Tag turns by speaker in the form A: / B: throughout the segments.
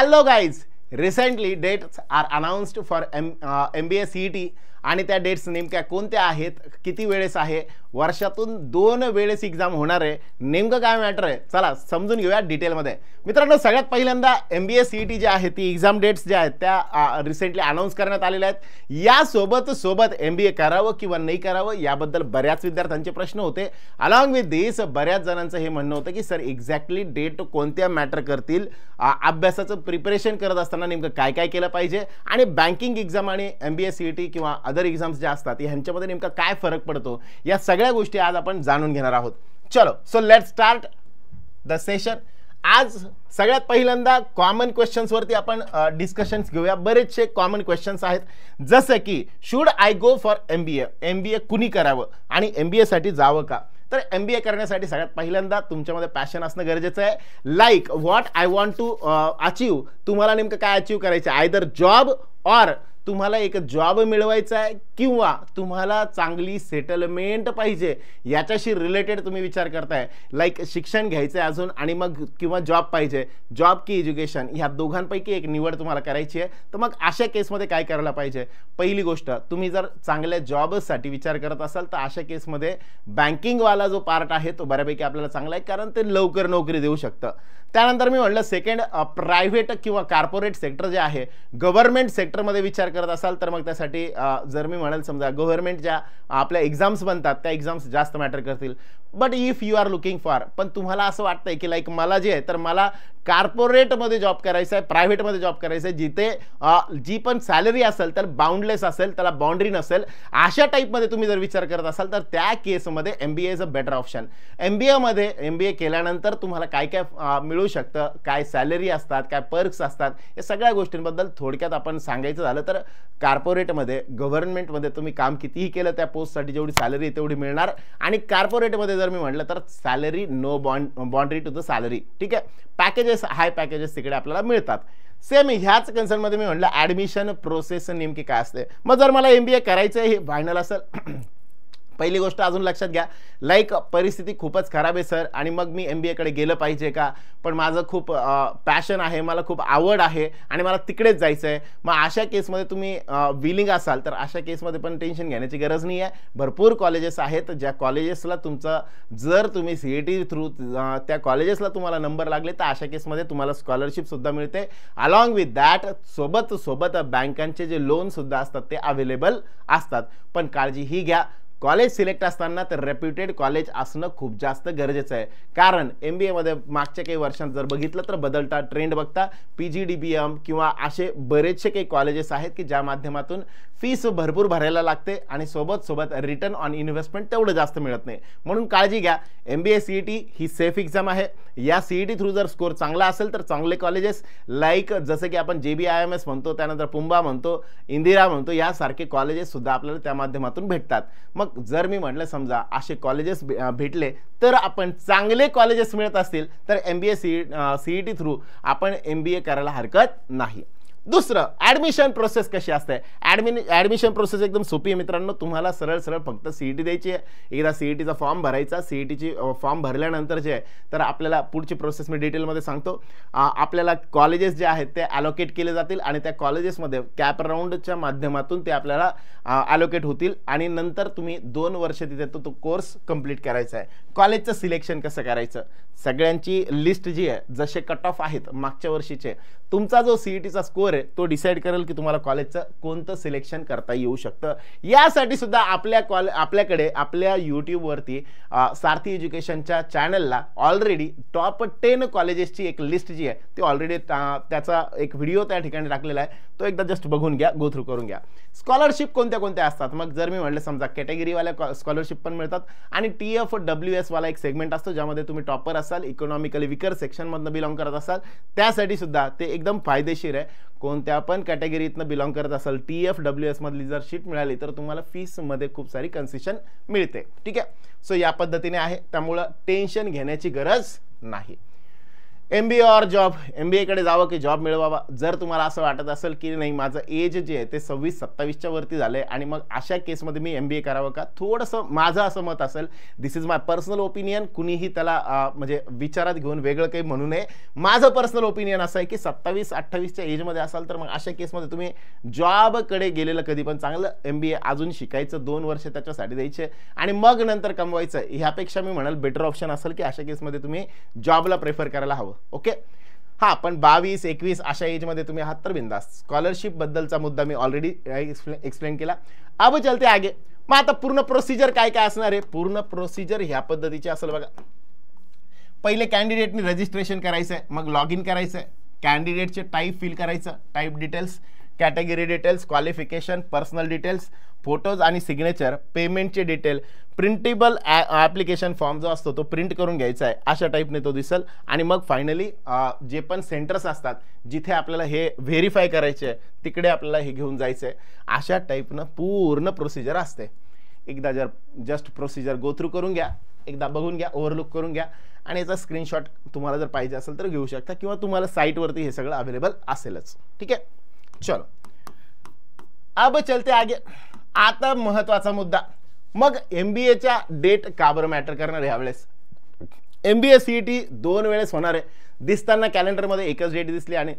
A: Hello guys, recently dates are announced for MBA CET आणि त्या dates नेमक्या कोणत्या आहेत, किती वेळेस आहे, वर्षातून 2 वेळेस एक्झाम होणार आहे, नेमकं काय मॅटर आहे, चला समजून घेऊया डिटेलमध्ये. मित्रांनो, सगळ्यात पहिल्यांदा MBA CET जी आहे ती एक्झाम डेट्स ज्या आहेत त्या रिसेंटली अनाउन्स करण्यात आलेल्या आहेत. यासोबत MBA करावं किंवा नाही करावं याबद्दल बऱ्याच विद्यार्थ्यांचे प्रश्न होते. अलॉंग विथ दिस बऱ्याच जणांचं हे म्हणणं होतं की सर एक्झॅक्टली डेट कोणत्या मॅटर करतील, अभ्यासाचं प्रिपरेशन करत असताना नेमकं काय काय केलं पाहिजे आणि बँकिंग एक्झाम आणि MBA CET किंवा अदर एक्झाम्स ज्या असतात ह्यांच्यामध्ये नेमका काय फरक पडतो, या सगळ्या गोष्टी आज आपण जाणून घेणार आहोत. चलो, so let's start the session. आज सगळ्यात पहिल्यांदा कॉमन क्वेश्चन्स वरती आपण डिस्कशन्स घेऊया. बरेचसे कॉमन क्वेश्चन्स आहेत, जसं की should I go for MBA कुणी करावं आणि MBA साठी जावं का. तर MBA करण्यासाठी सगळ्यात पहिल्यांदा तुमच्यामध्ये पॅशन असणं गरजेचं आहे. Like what I want to achieve, तुम्हाला नेमकं काय अचीव करायचं आहे, आयदर जॉब ऑर तुम्हाला एक जॉब मिळवायचा आहे किंवा तुम्हाला चांगली सेटलमेंट पाहिजे, याच्याशी रिलेटेड तुम्ही विचार करताय. लाईक शिक्षण घ्यायचं आहे अजून आणि मग किंवा जॉब पाहिजे, जॉब की एज्युकेशन, ह्या दोघांपैकी एक निवड तुम्हाला करायची आहे. तर मग अशा केसमध्ये काय करायला पाहिजे. पहिली गोष्ट, तुम्ही जर चांगल्या जॉबसाठी विचार करत असाल तर अशा केसमध्ये बँकिंगवाला जो पार्ट आहे तो बऱ्यापैकी आपल्याला चांगला आहे, कारण ते लवकर नोकरी देऊ शकतं. त्यानंतर मी म्हटलं सेकंड, प्रायव्हेट किंवा कॉर्पोरेट सेक्टर जे आहे, गव्हर्नमेंट सेक्टरमध्ये विचार करत असाल तर मग त्यासाठी जर मी म्हणाल समजा गव्हर्नमेंट ज्या आपल्या एक्झाम्स बनतात त्या एक्झाम्स जास्त मॅटर करतील. But if you are looking for, पण तुम्हाला असं वाटतंय की लाईक मला जे आहे तर मला कॉर्पोरेटमध्ये जॉब करायचं आहे, प्रायव्हेटमध्ये जॉब करायचं आहे, जिथे जी पण सॅलरी असेल तर बाउंडलेस असेल, त्याला बाउंड्री नसेल, अशा टाईपमध्ये तुम्ही जर विचार करत असाल तर त्या केसमध्ये MBA is a better option. MBA केल्यानंतर तुम्हाला काय काय मिळू शकतं, काय सॅलरी असतात, काय पर्क्स असतात, या सगळ्या गोष्टींबद्दल थोडक्यात आपण सांगायचं झालं तर कॉर्पोरेटमध्ये, गव्हर्नमेंटमध्ये तुम्ही काम कितीही केलं त्या पोस्टसाठी जेवढी सॅलरी तेवढी मिळणार, आणि कॉर्पोरेटमध्ये जर मी म्हटलं तर salary no boundary to the salary. ठीक आहे, पॅकेजेस, हाय पॅकेजेस तिकडे आपल्याला मिळतात. सेम ह्याच कन्सर्नमध्ये मी म्हटलं ॲडमिशन प्रोसेस नेमकी काय असते. मग जर मला MBA करायचं हे फायनल असेल, पहिली गोष्ट अजून लक्षात घ्या, लाईक परिस्थिती खूपच खराब आहे सर आणि मग मी MBA कडे गेलं पाहिजे का, पण माझं खूप पॅशन आहे, मला खूप आवड आहे आणि मला तिकडेच जायचं आहे. मग अशा केसमध्ये तुम्ही विलिंग असाल तर अशा केसमध्ये पण टेन्शन घेण्याची गरज नाही आहे. भरपूर कॉलेजेस आहेत ज्या कॉलेजेसला तुमचं, जर तुम्ही CET थ्रू त्या कॉलेजेसला तुम्हाला नंबर लागले तर अशा केसमध्ये तुम्हाला स्कॉलरशिपसुद्धा मिळते. अलॉंग विथ दॅट सोबत बँकांचे जे लोनसुद्धा असतात ते अवेलेबल असतात. पण काळजी ही घ्या, कॉलेज सिलेक्ट असताना तर रेप्युटेड कॉलेज असणं खूप जास्त गरजेचं आहे. कारण MBA मध्ये मागच्या काही वर्षांत जर बघितलं तर बदलता ट्रेंड बघता PGDBM किंवा असे बरेचसे काही कॉलेजेस आहेत की ज्या माध्यमातून फीस भरपूर भरायला लागते आणि सोबत रिटर्न ऑन इन्व्हेस्टमेंट तेवढं जास्त मिळत नाही. म्हणून काळजी घ्या, MBA CET ही सेफ एक्झाम आहे. या CET थ्रू जर स्कोर चांगला असेल तर चांगले कॉलेजेस लाईक जसं की आपण JBIMS म्हणतो, त्यानंतर पुंबा म्हणतो, इंदिरा म्हणतो, यासारखे कॉलेजेस सुद्धा आपल्याला त्या माध्यमातून भेटतात. मग जर मी म्हटलं समजा असे कॉलेजेस भेटले तर आपण चांगले कॉलेजेस मिळत असतील तर MBA CET थ्रू आपण MBA करायला हरकत नाही. दुसरं, ॲडमिशन प्रोसेस कशी असते. ॲडमिशन प्रोसेस एकदम सोपी आहे मित्रांनो. तुम्हाला सरळ फक्त CET द्यायची आहे. एकदा CETचा फॉर्म भरायचा, CETची फॉर्म भरल्यानंतर जे आहे तर आपल्याला पुढची प्रोसेस मी डिटेलमध्ये सांगतो. आपल्याला कॉलेजेस जे आहेत ते ॲलोकेट केले जातील आणि त्या कॉलेजेसमध्ये कॅप राऊंडच्या माध्यमातून ते आपल्याला ॲलोकेट होतील आणि नंतर तुम्ही 2 वर्ष तिथे तो कोर्स कंप्लीट करायचा आहे. कॉलेजचं सिलेक्शन कसं करायचं, सगळ्यांची लिस्ट जी आहे, जसे कट ऑफ आहेत मागच्या वर्षीचे, तुमचा जो CETचा स्कोर आहे तो डिसाईड करेल की तुम्हाला कॉलेजचं कोणतं सिलेक्शन करता येऊ शकतं. यासाठी सुद्धा आपल्याकडे आपल्या यूट्यूबवरती सारथी एज्युकेशनच्या चॅनलला ऑलरेडी टॉप 10 कॉलेजेसची एक लिस्ट जी आहे ती ऑलरेडी त्याचा एक व्हिडिओ त्या ठिकाणी टाकलेला आहे, तो एकदा जस्ट बघून घ्या, गो थ्रू करून घ्या. स्कॉलरशिप कोणत्या असतात. मग जर मी म्हटलं समजा कॅटेगरीवाल्या स्कॉलरशिप पण मिळतात आणि TFWS वाला एक सेगमेंट असतो ज्यामध्ये तुम्ही टॉपर असाल, इकॉनॉमिकली विकर सेक्शनमधनं बिलॉंग करत असाल, त्यासाठी सुद्धा ते एकदम फायदेशीर आहे. कोणत्या पण कॅटेगरीतनं बिलॉंग करत असाल, TFWS मधली जर शीट मिळाली तर तुम्हाला फीसमध्ये खूप सारी कन्सेशन मिळते. ठीक आहे, सो या पद्धतीने आहे, त्यामुळं टेन्शन घेण्याची गरज नाही. MBA और जॉब, MBA कडे जावं की जॉब मिळवावा. जर तुम्हाला असं वाटत असेल की नाही माझं एज जे आहे ते 26-27च्या वरती झालंय आणि मग अशा केसमध्ये मी MBA करावं का, थोडंसं माझं असं मत असेल, दिस इज माय पर्सनल ओपिनियन, कुणीही त्याला म्हणजे विचारात घेऊन वेगळं काही म्हणू नये. माझं पर्सनल ओपिनियन असं आहे की 27-28च्या एजमध्ये असाल तर मग अशा केसमध्ये तुम्ही जॉबकडे गेलेलं कधी पण चांगलं. MBA अजून शिकायचं, 2 वर्ष त्याच्यासाठी द्यायचे आणि मग नंतर कमवायचं, ह्यापेक्षा मी म्हणाल बेटर ऑप्शन असेल की अशा केसमध्ये तुम्ही जॉबला प्रेफर करायला हवं. ओके, हां, पण 22-21 अशा एजमध्ये तुम्ही आहात तर बिंदास. स्कॉलरशिप बद्दलचा मुद्दा मी ऑलरेडी एक्सप्लेन केला. अब चलते आगे. मग आता पूर्ण प्रोसिजर काय काय असणार आहे? पूर्ण प्रोसिजर ह्या पद्धतीची असेल बघा. पहिले कॅन्डिडेटनी रजिस्ट्रेशन करायचं आहे, मग लॉग इन करायचं आहे, कॅन्डिडेटचे टाईप फिल करायचं, type details, category details, qualification, personal details, photos आणि सिग्नेचर, पेमेंटचे डिटेल, प्रिंटेबल ॲप्लिकेशन फॉर्म जो असतो तो प्रिंट करून घ्यायचा आहे, अशा टाईपने तो दिसेल. आणि मग फायनली जे पण सेंटर्स असतात जिथे आपल्याला हे व्हेरीफाय करायचे आहे तिकडे आपल्याला हे घेऊन जायचं आहे. अशा टाईपनं पूर्ण प्रोसिजर असते. एकदा जस्ट प्रोसिजर गो थ्रू करून घ्या, एकदा बघून घ्या, ओव्हरलुक करून घ्या आणि याचा स्क्रीनशॉट तुम्हाला जर पाहिजे असेल तर घेऊ शकता किंवा तुम्हाला साईटवरती हे सगळं अवेलेबल असेलच. ठीक आहे, चलो अब चलते आगे. आता महत्वाचा मुद्दा, मग MBAच्या डेट का बरं मॅटर करणार आहे यावेळेस? MBA CET 2 वेळेस होणार आहे. दिसताना कॅलेंडरमध्ये एकच डेट दिसली आणि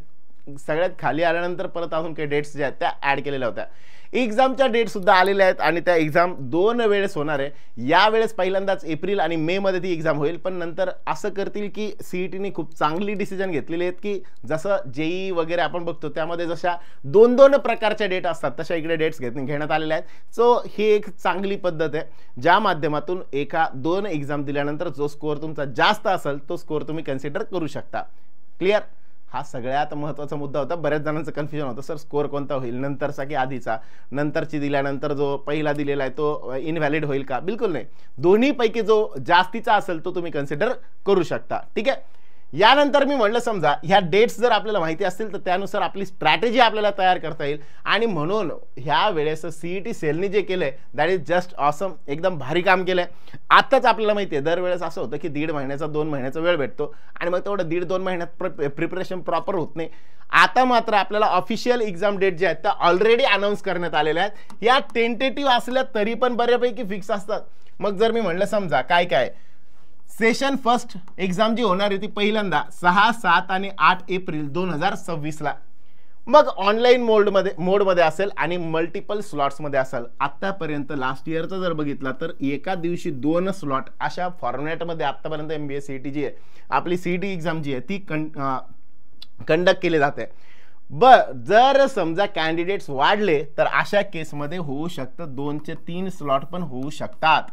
A: सगळ्यात खाली आल्यानंतर परत अजून काही डेट्स ज्या आहेत त्या ॲड केलेल्या होत्या. एक्झामच्या डेट सुद्धा आलेल्या आहेत आणि त्या एक्झाम 2 वेळेस होणार आहे. यावेळेस पहिल्यांदाच एप्रिल आणि मे मध्ये ती एक्झाम होईल, पण नंतर असं करतील की CETने खूप चांगली डिसिजन घेतलेली आहेत की जसं JEE वगैरे आपण बघतो त्यामध्ये जशा 2-2 प्रकारच्या डेट असतात तशा इकडे डेट्स घेण्यात आलेल्या आहेत. सो ही एक चांगली पद्धत आहे ज्या माध्यमातून 1-2 एक्झाम दिल्यानंतर जो स्कोअर तुमचा जास्त असेल तो स्कोअर तुम्ही कन्सिडर करू शकता. क्लिअर? हा सगळ्यात महत्त्वाचा मुद्दा होता. बऱ्याच जणांचं कन्फ्युजन होतं, सर स्कोअर कोणता होईल, नंतरचा की आधीचा? नंतरची दिल्यानंतर जो पहिला दिलेला आहे तो इनव्हॅलिड होईल का? बिलकुल नाही, दोन्हीपैकी जो जास्तीचा असेल तो तुम्ही कन्सिडर करू शकता. ठीक आहे. यानंतर मी म्हटलं समजा ह्या डेट्स जर आपल्याला माहिती असतील तर त्यानुसार आपली स्ट्रॅटेजी आपल्याला तयार करता येईल आणि म्हणून ह्या वेळेस CET सेलनी जे केलंय दॅट इज जस्ट ऑसम. एकदम भारी काम केलंय. आताच आपल्याला माहिती आहे दरवेळेस असं होतं की 1.5 महिन्याचा 2 महिन्याचा वेळ भेटतो आणि मग तेवढं 1.5-2 महिन्यात प्रिपरेशन प्रॉपर होत नाही. आता मात्र आपल्याला ऑफिशियल एक्झाम डेट जे आहेत त्या ऑलरेडी अनाऊन्स करण्यात आलेल्या आहेत. या टेंटेटिव्ह असल्या तरी पण बऱ्यापैकी फिक्स असतात. मग जर मी म्हटलं समजा काय काय सेशन फर्स्ट एक्झाम जी होणार आहे ती पहिल्यांदा 6, 7 आणि 8 एप्रिल 2026ला, मग ऑनलाईन मोडमध्ये असेल आणि मल्टिपल स्लॉट्समध्ये असेल. आतापर्यंत लास्ट इयरचा जर बघितला तर एका दिवशी 2 स्लॉट अशा फॉर्मॅटमध्ये आतापर्यंत MBA CET जी आहे आपली CET एक्झाम जी आहे ती कंडक्ट केली जाते. जर समजा कॅन्डिडेट्स वाढले तर अशा केसमध्ये होऊ शकतं 2 ते 3 स्लॉट पण होऊ शकतात.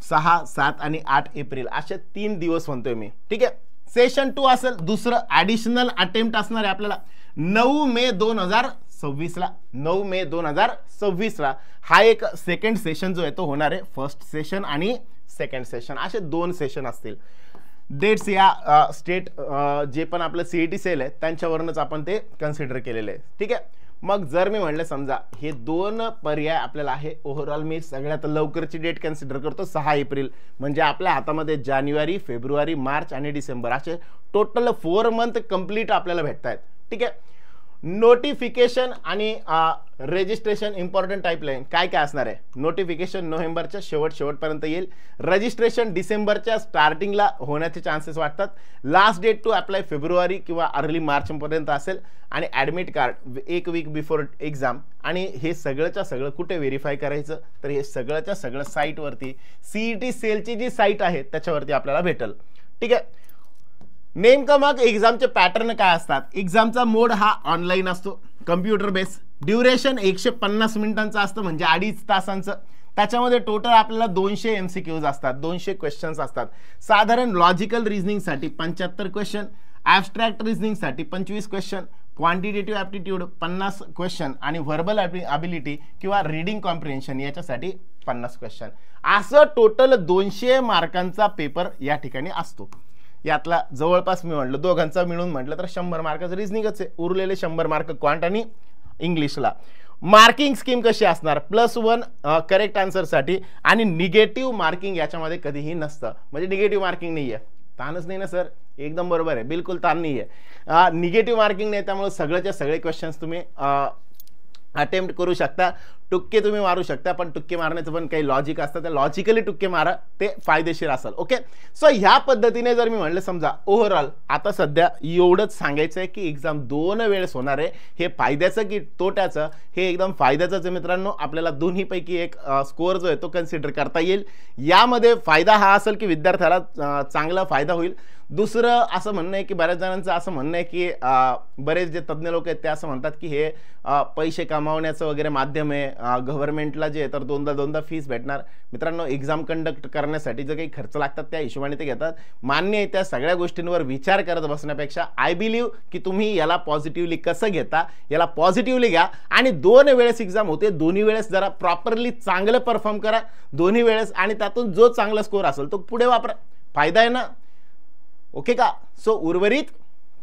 A: 6, 7 आणि 8 एप्रिल असे 3 दिवस म्हणतोय मी. ठीक आहे. सेशन 2 असेल, दुसरं ॲडिशनल अटेम्प्ट असणार आहे आपल्याला 9 मे 2026ला. 9 मे 2026ला हा एक सेकंड सेशन जो आहे तो होणार आहे. फर्स्ट सेशन आणि सेकंड सेशन असे 2 सेशन असतील. डेट्स या स्टेट जे पण आपलं CET सेल आहे त्यांच्यावरूनच आपण ते कन्सिडर केलेले आहे. ठीक आहे. मग जर मी म्हणलं समजा हे 2 पर्याय आपल्याला आहे, ओव्हरऑल मी सगळ्यात लवकरची डेट कन्सिडर करतो 6 एप्रिल. म्हणजे आपल्या हातामध्ये जानेवारी, फेब्रुवारी, मार्च आणि डिसेंबर असे टोटल 4 मंथ कंप्लीट आपल्याला भेटत आहेत. ठीक आहे. नोटिफिकेशन आणि रजिस्ट्रेशन इम्पॉर्टंट टाईपलाईन काय काय असणार आहे? नोटिफिकेशन नोव्हेंबरच्या शेवटपर्यंत येईल. रजिस्ट्रेशन डिसेंबरच्या स्टार्टिंगला होण्याचे चान्सेस वाटतात. लास्ट डेट टू अप्लाय फेब्रुवारी किंवा अर्ली मार्चपर्यंत असेल आणि admit card 1 week before exam. आणि हे सगळंच्या सगळं कुठे व्हेरीफाय करायचं तर हे सगळंच्या सगळं साईटवरती CET सेलची जी साईट आहे त्याच्यावरती आपल्याला भेटेल. ठीक आहे. नेमकं मग एक्झामचे पॅटर्न काय असतात? एक्झामचा मोड हा ऑनलाईन असतो, कम्प्युटर बेस. ड्युरेशन 150 मिनिटांचं असतं म्हणजे 2.5 तासांचं. त्याच्यामध्ये टोटल आपल्याला 200 MCQs असतात, 200 क्वेश्चन्स असतात. साधारण लॉजिकल रिझनिंगसाठी 75 क्वेश्चन, ॲब्स्ट्रॅक्ट रिझनिंगसाठी 25 क्वेश्चन, क्वांटिटेटिव्ह ॲप्टिट्यूड 50 क्वेश्चन आणि व्हर्बल ॲबिलिटी किंवा रीडिंग कॉम्प्रिहेन्शन याच्यासाठी 50 क्वेश्चन. असं टोटल 200 मार्कांचा पेपर या ठिकाणी असतो. यातला जवळपास मी म्हटलं दोघांचा मिळून म्हटलं तर 100 मार्काचं रिझनिंगच आहे. उरलेले 100 मार्क क्वांट आणि इंग्लिशला. मार्किंग स्कीम कशी असणार? +1 करेक्ट आन्सरसाठी आणि निगेटिव्ह मार्किंग याच्यामध्ये कधीही नसतं. म्हणजे निगेटिव्ह मार्किंग नाही आहे. ताणच नाही ना सर, एकदम बरोबर आहे, बिलकुल ताण नाही आहे. निगेटिव्ह मार्किंग नाही, त्यामुळे सगळेच्या सगळे क्वेश्चन्स तुम्ही अटेम्प्ट करू शकता. टुक्के तुम्ही मारू शकता, पण टुक्के मारण्याचं पण काही लॉजिक असतं, त्या लॉजिकली टुक्के मारा, ते फायदेशीर असेल. ओके, सो ह्या पद्धतीने जर मी म्हणलं समजा ओव्हरऑल आता सध्या एवढंच सांगायचं आहे की एक्झाम 2 वेळेस होणार आहे. हे फायद्याचं की तोट्याचं, हे एकदम फायद्याचंच आहे मित्रांनो. आपल्याला दोन्हीपैकी एक स्कोअर जो आहे तो कन्सिडर करता येईल. यामध्ये फायदा हा असेल की विद्यार्थ्याला चांगला फायदा होईल. दुसरं असं म्हणणं आहे की बऱ्याच जणांचं असं म्हणणं आहे की बरेच जे तज्ज्ञ लोक आहेत ते असं म्हणतात की हे पैसे कमावण्याचं वगैरे माध्यम आहे. गव्हर्नमेंटला जे तर दोनदा फीस भेटणार. मित्रांनो, एक्झाम कंडक्ट करण्यासाठी जे काही खर्च लागतात त्या हिशोबाने ते घेतात. मान्य आहे, त्या सगळ्या गोष्टींवर विचार करत बसण्यापेक्षा आय बिलीव्ह की तुम्ही याला पॉझिटिव्हली कसं घेता, याला पॉझिटिव्हली घ्या आणि 2 वेळेस एक्झाम होते, दोन्ही वेळेस जरा प्रॉपरली चांगलं परफॉर्म करा दोन्ही वेळेस, आणि त्यातून जो चांगला स्कोअर असेल तो पुढे वापरा. फायदा आहे ना. ओके का? सो उर्वरित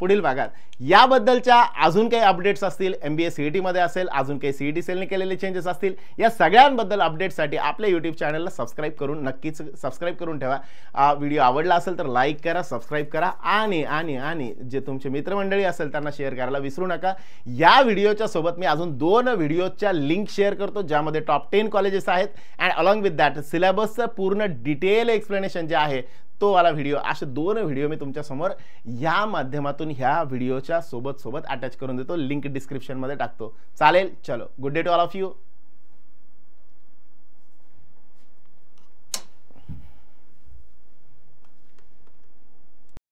A: पुढील भागात याबद्दलच्या अजून काही अपडेट्स असतील, MBA CET मध्ये असेल, अजून काही CET सेलने केलेले चेंजेस असतील, या सगळ्यांबद्दल अपडेटसाठी आपल्या YouTube चॅनलला सबस्क्राईब करून नक्कीच सबस्क्राईब करून ठेवा. व्हिडिओ आवडला असेल तर लाईक करा, सबस्क्राईब करा आणि आणि आणि जे तुमचे मित्रमंडळी असेल त्यांना शेअर करायला विसरू नका. या व्हिडिओच्या सोबत मी अजून 2 व्हिडिओच्या लिंक शेअर करतो ज्यामध्ये टॉप 10 कॉलेजेस आहेत अँड अलॉंग विथ दॅट सिलेबसचं पूर्ण डिटेल एक्सप्लेनेशन जे आहे तो वाला व्हिडिओ. असे 2 व्हिडिओ मी तुमच्या समोर या माध्यमातून ह्या व्हिडिओच्या सोबत अटॅच करून देतो. लिंक डिस्क्रिप्शन मध्ये टाकतो. चालेल? चलो, good day to all of you.